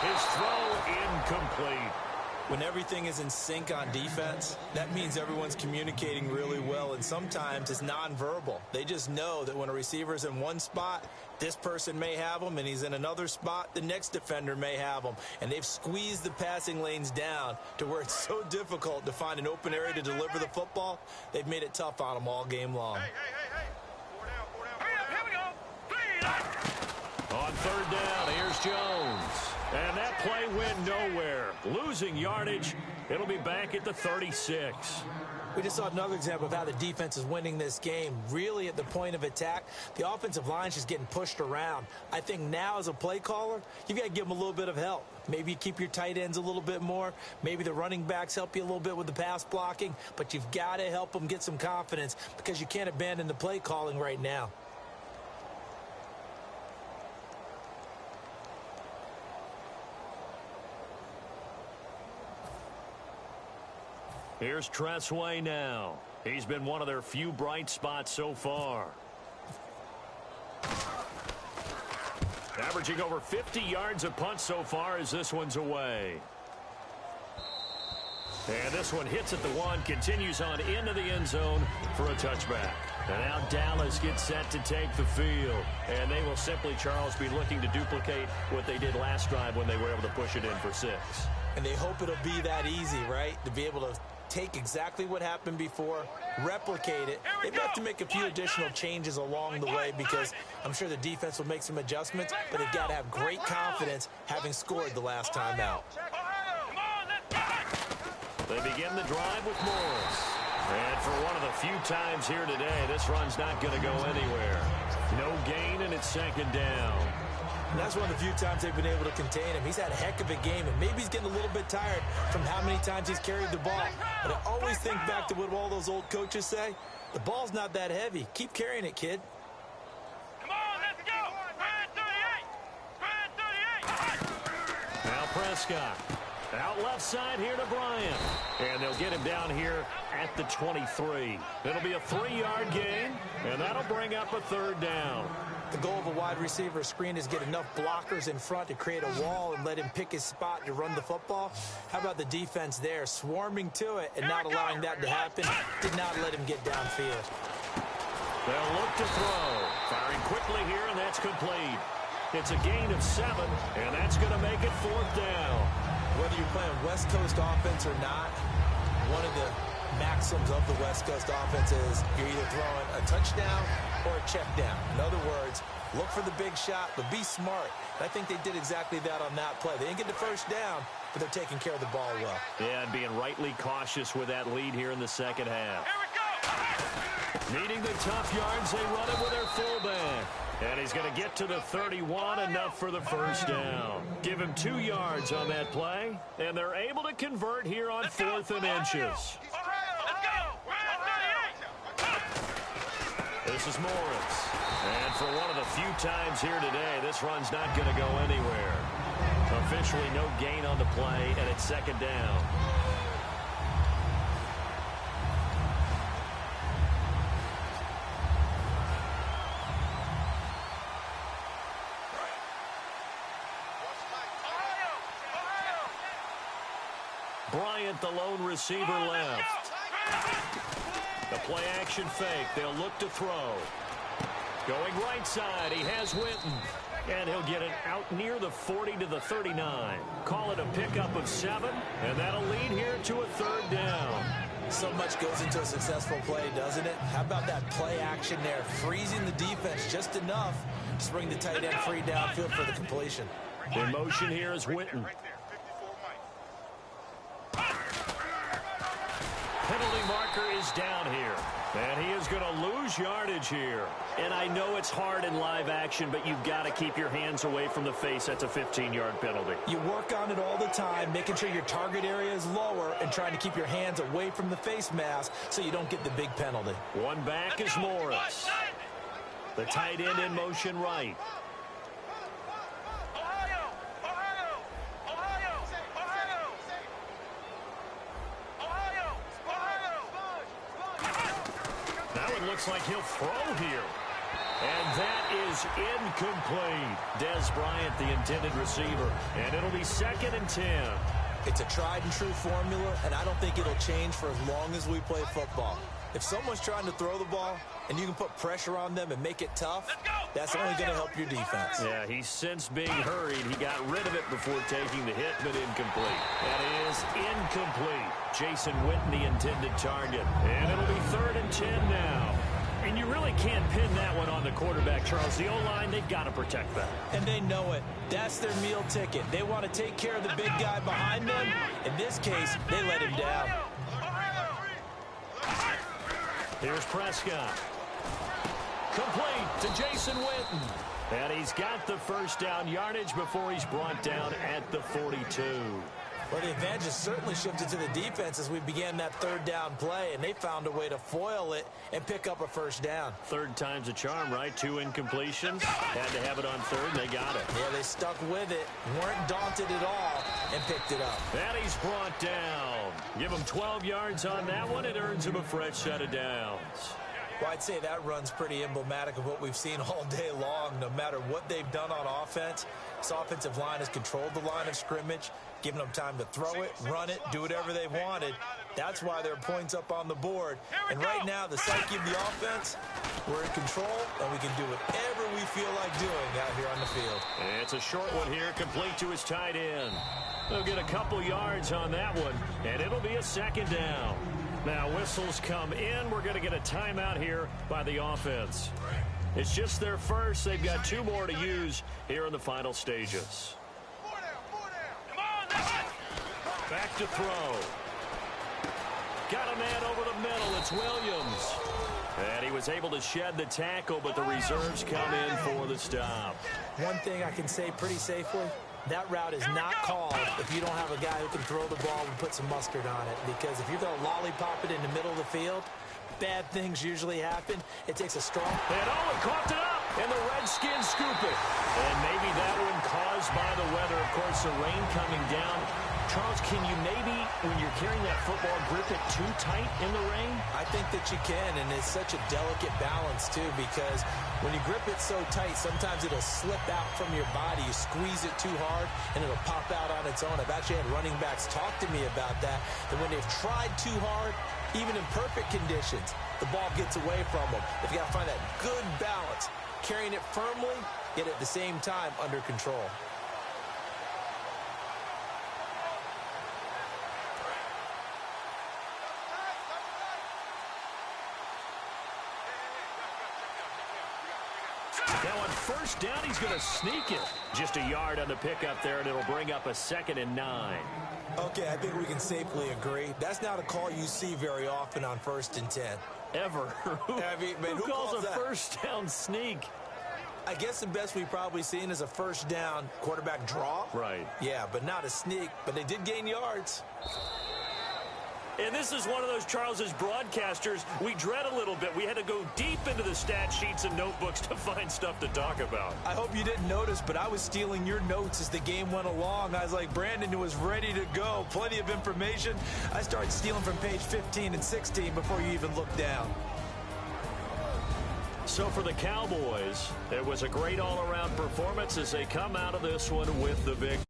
His throw incomplete. When everything is in sync on defense, that means everyone's communicating really well, and sometimes it's nonverbal. They just know that when a receiver's in one spot, this person may have him, and he's in another spot, the next defender may have him. And they've squeezed the passing lanes down to where it's so difficult to find an open area to deliver the football. They've made it tough on them all game long. Hey. 4 down. Here we go. On third down, here's Jones. And that play went nowhere. Losing yardage. It'll be back at the 36. We just saw another example of how the defense is winning this game. Really at the point of attack, the offensive line's just getting pushed around. I think now as a play caller, you've got to give them a little bit of help. Maybe you keep your tight ends a little bit more. Maybe the running backs help you a little bit with the pass blocking. But you've got to help them get some confidence because you can't abandon the play calling right now. Here's Tressway now. He's been one of their few bright spots so far. Averaging over 50 yards a punt so far as this one's away. And this one hits at the one, continues on into the end zone for a touchback. And now Dallas gets set to take the field. And they will simply, Charles, be looking to duplicate what they did last drive when they were able to push it in for 6. And they hope it'll be that easy, right? To be able to take exactly what happened before, replicate it. They have to make a few additional changes along the way because I'm sure the defense will make some adjustments, but they've got to have great confidence having scored the last time out. They begin the drive with Morris. And for one of the few times here today, this run's not going to go anywhere. No gain, and it's second down. And that's one of the few times they've been able to contain him. He's had a heck of a game, and maybe he's getting a little bit tired from how many times he's carried the ball. But I always think back to what all those old coaches say. The ball's not that heavy. Keep carrying it, kid. Come on, let's go. Spread 38. Now Prescott. Out left side here to Bryant. And they'll get him down here at the 23. It'll be a 3-yard gain, and that'll bring up a third down. The goal of a wide receiver screen is get enough blockers in front to create a wall and let him pick his spot to run the football. How about the defense there, swarming to it and not allowing that to happen? Did not let him get downfield. They'll look to throw. Firing quickly here, and that's complete. It's a gain of 7, and that's going to make it 4th down. Whether you're playing West Coast offense or not, one of the maxims of the West Coast offense is you're either throwing a touchdown or a check down. In other words, look for the big shot, but be smart. And I think they did exactly that on that play. They didn't get the first down, but they're taking care of the ball well. Yeah, and being rightly cautious with that lead here in the second half. Needing the tough yards, they run it with their fullback. And he's going to get to the 31, enough for the first down. Give him 2 yards on that play, and they're able to convert here on 4th and inches. This is Morris. And for one of the few times here today, this run's not going to go anywhere. Officially no gain on the play, and it's second down. Bryant, the lone receiver, left. The play action fake. They'll look to throw. Going right side. He has Winton. And he'll get it out near the 40 to the 39. Call it a pickup of 7. And that'll lead here to a 3rd down. So much goes into a successful play, doesn't it? How about that play action there? Freezing the defense just enough to bring the tight end free downfield for the completion. In motion here is Winton. Penalty marker is down here. And he is going to lose yardage here. And I know it's hard in live action, but you've got to keep your hands away from the face. That's a 15-yard penalty. You work on it all the time, making sure your target area is lower and trying to keep your hands away from the face mask so you don't get the big penalty. One back is Morris. The tight end in motion right. That one looks like he'll throw here. And that is incomplete. Des Bryant, the intended receiver. And it'll be 2nd and 10. It's a tried-and-true formula, and I don't think it'll change for as long as we play football. If someone's trying to throw the ball and you can put pressure on them and make it tough, that's only going to help your defense. Yeah, he's since being hurried. He got rid of it before taking the hit, but incomplete. That is incomplete. Jason Witten, the intended target. And it'll be 3rd and 10 now. And you really can't pin that one on the quarterback, Charles. The O-line, they've got to protect that. And they know it. That's their meal ticket. They want to take care of the big guy behind them. In this case, they let him down. Here's Prescott. Complete to Jason Witten. And he's got the first down yardage before he's brought down at the 42. Well, the advantage has certainly shifted to the defense as we began that 3rd down play, and they found a way to foil it and pick up a first down. 3rd time's a charm, right? 2 incompletions. Had to have it on 3rd, and they got it. Yeah, they stuck with it, weren't daunted at all, and picked it up. And he's brought down. Give him 12 yards on that one. It earns him a fresh set of downs. Well, I'd say that run's pretty emblematic of what we've seen all day long. No matter what they've done on offense, this offensive line has controlled the line of scrimmage, given them time to throw it, run it, do whatever they wanted. That's why there are points up on the board. And right now, the psyche of the offense, we're in control, and we can do whatever we feel like doing out here on the field. And it's a short one here, complete to his tight end. They'll get a couple yards on that one, and it'll be a 2nd down. Now, whistles come in. We're going to get a timeout here by the offense. It's just their first. They've got 2 more to use here in the final stages. Back to throw. Got a man over the middle. It's Williams. And he was able to shed the tackle, but the reserves come in for the stop. One thing I can say pretty safely, that route is not called if you don't have a guy who can throw the ball and put some mustard on it. Because if you're going to lollipop it in the middle of the field, bad things usually happen. It takes a strong... And Owen coughed it up, and the Redskins scoop it. And maybe that one caused by the weather. Of course, the rain coming down. Charles, can you maybe, when you're carrying that football, grip it too tight in the rain? I think that you can, and it's such a delicate balance, too, because when you grip it so tight, sometimes it'll slip out from your body. You squeeze it too hard, and it'll pop out on its own. I've actually had running backs talk to me about that when they've tried too hard, even in perfect conditions, the ball gets away from them. They've got to find that good balance, carrying it firmly, yet at the same time under control. Now on 1st down, he's going to sneak it. Just a yard on the pickup there, and it'll bring up a 2nd and 9. Okay, I think we can safely agree. That's not a call you see very often on 1st and 10. Ever. Who calls a that? 1st down sneak? I guess the best we've probably seen is a 1st down quarterback draw. Right. Yeah, but not a sneak. But they did gain yards. And this is one of those, Charles, as broadcasters, we dread a little bit. We had to go deep into the stat sheets and notebooks to find stuff to talk about. I hope you didn't notice, but I was stealing your notes as the game went along. I was like, Brandon was ready to go. Plenty of information. I started stealing from page 15 and 16 before you even looked down. So for the Cowboys, it was a great all-around performance as they come out of this one with the victory.